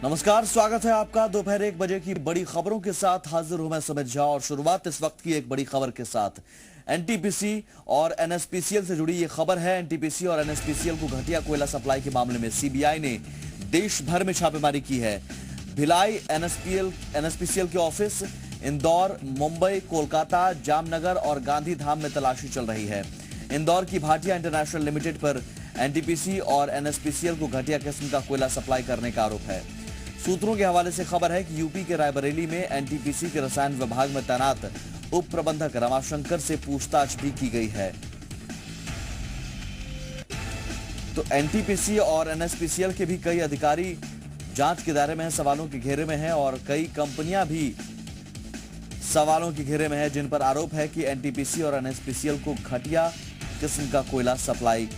नमस्कार, स्वागत है आपका दोपहर 1 बजे की बड़ी खबरों के साथ। हाजिर हूं मैं सुमित झा और शुरुआत इस वक्त की एक बड़ी खबर के साथ। एनटीपीसी और एनएसपीसीएल से जुड़ी ये खबर है। एनटीपीसी और एनएसपीसीएल को घटिया कोयला सप्लाई के मामले में सीबीआई ने देश भर में छापेमारी की है। भिलाई एनएसपीसीएल के ऑफिस इंदौर, मुंबई, कोलकाता, जामनगर और गांधीधाम में तलाशी चल रही है। इंदौर की भाटिया इंटरनेशनल लिमिटेड पर एनटीपीसी और एनएसपीसीएल को घटिया किस्म का कोयला सप्लाई करने का आरोप है। सूत्रों के हवाले से खबर है कि यूपी के रायबरेली में एनटीपीसी के रसायन विभाग में तैनात उप प्रबंधक रमाशंकर से पूछताछ भी की गई है। तो एनटीपीसी और एनएसपीसीएल के भी कई अधिकारी जांच के दायरे में हैं, सवालों के घेरे में हैं और कई कंपनियां भी सवालों के घेरे में हैं, जिन पर आरोप है कि एनटीपीसी और एनएसपीसीएल को घटिया किस्म का कोयला सप्लाई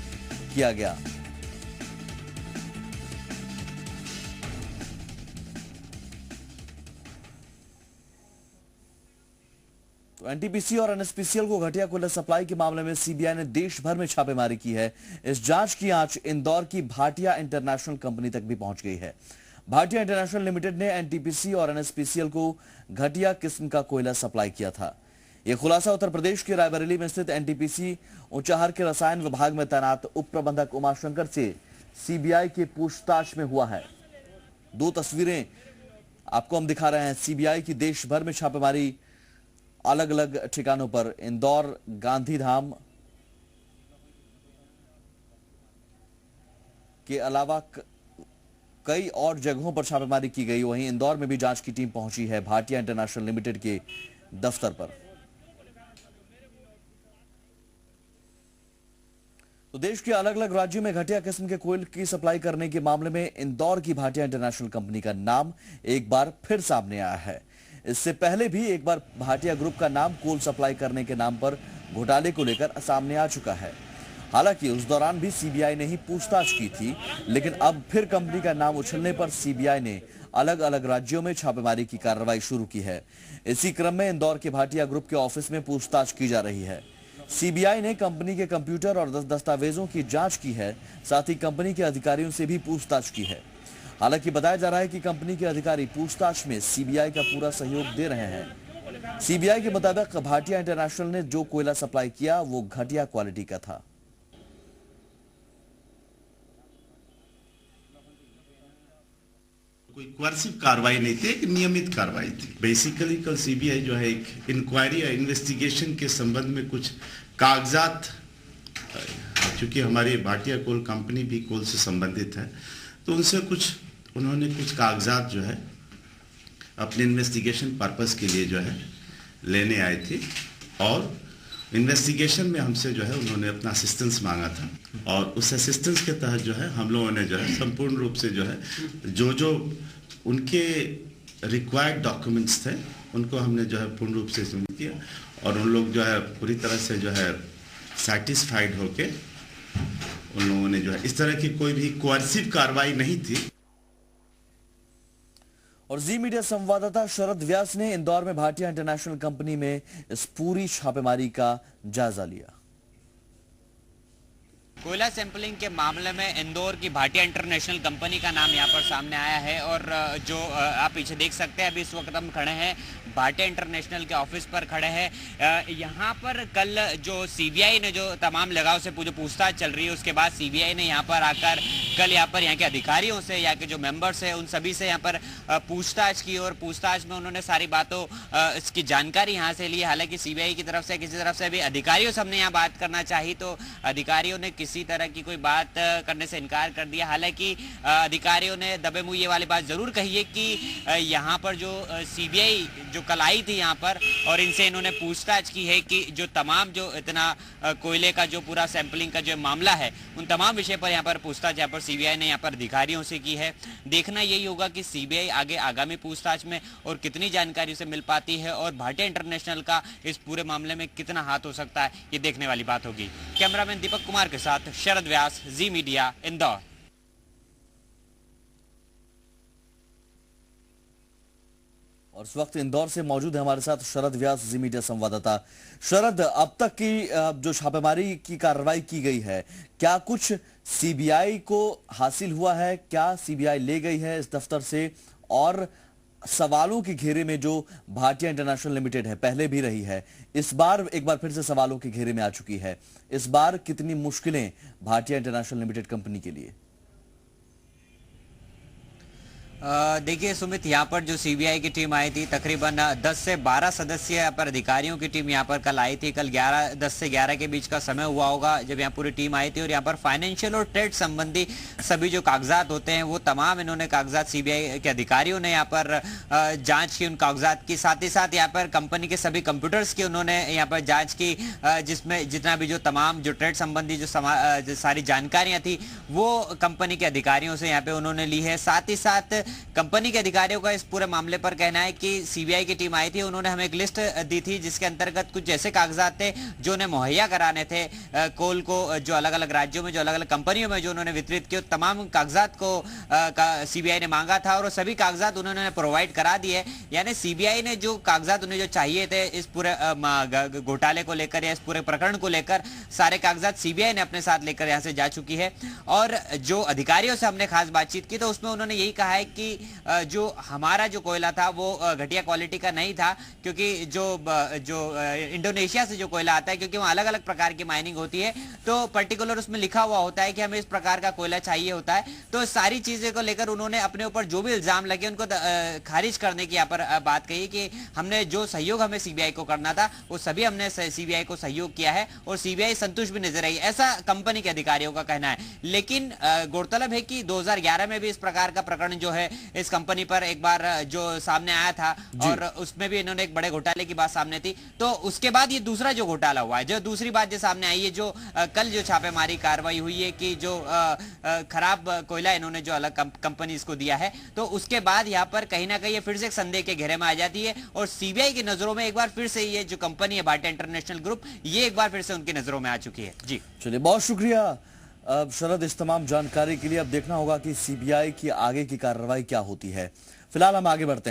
किया गया। तो एनटीपीसी और एनएसपीसीएल को घटिया कोयला सप्लाई के मामले में सीबीआई ने देश भर में छापेमारी की है। इस जांच की आंच इंदौर की भाटिया इंटरनेशनल कंपनी तक भी पहुंच गई है। भाटिया इंटरनेशनल लिमिटेड ने एनटीपीसी और एनएसपीसीएल को घटिया किस्म का कोयला सप्लाई किया था। यह खुलासा उत्तर प्रदेश के रायबरेली में स्थित एनटीपीसी ऊंचाहार के रसायन विभाग में तैनात उप प्रबंधक उमाशंकर से सीबीआई के पूछताछ में हुआ है। दो तस्वीरें आपको हम दिखा रहे हैं। सीबीआई की देश भर में छापेमारी अलग अलग ठिकानों पर, इंदौर, गांधीधाम के अलावा कई और जगहों पर छापेमारी की गई। वहीं इंदौर में भी जांच की टीम पहुंची है भाटिया इंटरनेशनल लिमिटेड के दफ्तर पर। तो देश के अलग अलग राज्यों में घटिया किस्म के कोयले की सप्लाई करने के मामले में इंदौर की भाटिया इंटरनेशनल कंपनी का नाम एक बार फिर सामने आया है। इससे पहले भी एक बार भाटिया ग्रुप का नाम कोल सप्लाई करने के नाम पर घोटाले को लेकर सामने आ चुका है। हालांकि उस दौरान भी सीबीआई ने ही पूछताछ की थी, लेकिन अब फिर कंपनी का नाम उछलने पर सीबीआई ने अलग अलग राज्यों में छापेमारी की कार्रवाई शुरू की है। इसी क्रम में इंदौर के भाटिया ग्रुप के ऑफिस में पूछताछ की जा रही है। सीबीआई ने कंपनी के कंप्यूटर और दस्तावेजों की जांच की है, साथ ही कंपनी के अधिकारियों से भी पूछताछ की है। हालांकि बताया जा रहा है कि कंपनी के अधिकारी पूछताछ में सीबीआई का पूरा सहयोग दे रहे हैं। सीबीआई के मुताबिक भाटिया इंटरनेशनल ने जो कोयला सप्लाई किया वो घटिया क्वालिटी का था। कोई क्वार्सिव कार्रवाई नहीं थी, एक नियमित कार्रवाई थी। बेसिकली कल सीबीआई जो है एक इंक्वायरी या इन्वेस्टिगेशन के संबंध में कुछ कागजात, चूंकि हमारी भाटिया कोल कंपनी भी कोल से संबंधित है, तो उनसे उन्होंने कुछ कागजात जो है अपने इन्वेस्टिगेशन पर्पस के लिए जो है लेने आए थे और इन्वेस्टिगेशन में हमसे जो है उन्होंने अपना असिस्टेंस मांगा था और उस असिस्टेंस के तहत जो है हम लोगों ने जो है संपूर्ण रूप से जो है जो उनके रिक्वायर्ड डॉक्यूमेंट्स थे उनको हमने जो है पूर्ण रूप से सबमिट किया और उन लोग जो है पूरी तरह से जो है सेटिस्फाइड होके उन लोगों ने जो है इस तरह की कोई भी कोर्सिव कार्रवाई नहीं थी। और जी मीडिया संवाददाता शरद व्यास ने इंदौर में भाटिया इंटरनेशनल कंपनी में इस पूरी छापेमारी का जायजा लिया। कोयला सैंपलिंग के मामले में इंदौर की भाटिया इंटरनेशनल कंपनी का नाम यहां पर सामने आया है और जो आप पीछे देख सकते हैं, अभी इस वक्त हम खड़े हैं भाटिया इंटरनेशनल के ऑफिस पर खड़े हैं। यहां पर कल जो सीबीआई ने जो तमाम लगाव से पूछताछ चल रही है, उसके बाद सीबीआई ने यहां पर आकर कल यहाँ के अधिकारियों से, यहाँ के जो मेंबर्स हैं उन सभी से यहाँ पर पूछताछ की और पूछताछ में उन्होंने सारी बातों इसकी जानकारी यहाँ से ली। हालांकि सीबीआई की तरफ से किसी तरफ से भी अधिकारियों से हमने यहाँ बात करना चाहिए तो अधिकारियों ने किसी तरह की कोई बात करने से इनकार कर दिया। हालांकि अधिकारियों ने दबे मुंह ये वाली बात जरूर कही है कि यहाँ पर जो सीबीआई जो कल आई थी यहाँ पर और इनसे इन्होंने पूछताछ की है कि जो तमाम जो इतना कोयले का जो पूरा सैंपलिंग का जो मामला है उन तमाम विषय पर यहाँ पर पूछताछ यहाँ पर सीबीआई ने यहाँ पर अधिकारियों से की है। देखना यही होगा कि सीबीआई आगे आगामी पूछताछ में और कितनी जानकारी से मिल पाती है और भाटिया इंटरनेशनल का इस पूरे मामले में कितना हाथ हो सकता है, ये देखने वाली बात होगी। कैमरामैन दीपक कुमार के साथ शरद व्यास, जी मीडिया, इंदौर। और इस वक्त इंदौर से मौजूद है हमारे साथ शरद व्यास, जी मीडिया संवाददाता। शरद, अब तक की जो छापेमारी की कार्रवाई की गई है, क्या कुछ सीबीआई को हासिल हुआ है? क्या सीबीआई ले गई है इस दफ्तर से? और सवालों के घेरे में जो भाटिया इंटरनेशनल लिमिटेड है, पहले भी रही है, इस बार एक बार फिर से सवालों के घेरे में आ चुकी है। इस बार कितनी मुश्किलें भाटिया इंटरनेशनल लिमिटेड कंपनी के लिए? देखिए सुमित, यहाँ पर जो सीबीआई की टीम आई थी, तकरीबन 10 से 12 सदस्यीय यहाँ पर अधिकारियों की टीम यहाँ पर कल आई थी। कल 10 से 11 के बीच का समय हुआ होगा जब यहाँ पूरी टीम आई थी, और यहाँ पर फाइनेंशियल और ट्रेड संबंधी सभी जो कागजात होते हैं वो तमाम इन्होंने कागजात सीबीआई के अधिकारियों ने यहाँ पर जांच की, उन कागजात की। साथ ही साथ यहाँ पर कंपनी के सभी कंप्यूटर्स की उन्होंने यहाँ पर जाँच की, जिसमें जितना भी जो तमाम जो ट्रेड संबंधी जो सारी जानकारियाँ थी वो कंपनी के अधिकारियों से यहाँ पे उन्होंने ली है। साथ ही साथ कंपनी के अधिकारियों का इस पूरे मामले पर कहना है कि सीबीआई की टीम आई थी, उन्होंने हमें एक लिस्ट दी थी जिसके अंतर्गत कुछ ऐसे कागजात थे जो उन्हें मुहैया कराने थे कोल को, जो अलग अलग राज्यों में, जो अलग अलग कंपनियों में जो उन्होंने वितरित किए, तमाम कागजात को सीबीआई ने मांगा था और सभी कागजात उन्होंने प्रोवाइड करा दिए। यानी सीबीआई ने जो कागजात उन्हें जो चाहिए थे इस पूरे घोटाले को लेकर या इस पूरे प्रकरण को लेकर, सारे कागजात सीबीआई ने अपने साथ लेकर यहाँ से जा चुकी है। और जो अधिकारियों से हमने खास बातचीत की तो उसमें उन्होंने यही कहा है कि जो हमारा जो कोयला था वो घटिया क्वालिटी का नहीं था, क्योंकि जो इंडोनेशिया से जो कोयला आता है, क्योंकि वहाँ अलग अलग प्रकार की माइनिंग होती है तो पर्टिकुलर उसमें लिखा हुआ होता है कि हमें इस प्रकार का कोयला चाहिए होता है। तो सारी चीजें को लेकर उन्होंने अपने ऊपर जो भी इल्जाम लगे उनको खारिज करने की यहाँ पर बात कही कि हमने जो सहयोग हमें सीबीआई को करना था वो सभी हमने सीबीआई को सहयोग किया है और सीबीआई संतुष्ट भी नजर आई, ऐसा कंपनी के अधिकारियों का कहना है। लेकिन गौरतलब है कि 2011 में भी इस प्रकार का प्रकरण जो है इस कंपनी पर एक बार जो सामने आया था और उसमें भी इन्होंने एक बड़े घोटाले की बात सामने थी। तो उसके बाद ये दूसरा जो घोटाला हुआ है, जो दूसरी बात जो सामने आई है, जो कल जो छापेमारी कार्रवाई हुई है कि जो खराब कोयला इन्होंने जो अलग कंपनीज को दिया है, तो उसके बाद यहाँ पर कहीं ना कहीं ये फिर से एक संदेह के घेरे में आ जाती है और सीबीआई की नजरों में एक बार फिर से ये जो कंपनी है भाटिया इंटरनेशनल ग्रुप, ये एक बार फिर से उनकी नजरों में आ चुकी है। जी चलिए, बहुत शुक्रिया शरद इस तमाम जानकारी के लिए। अब देखना होगा कि सीबीआई की आगे की कार्रवाई क्या होती है। फिलहाल हम आगे बढ़ते हैं।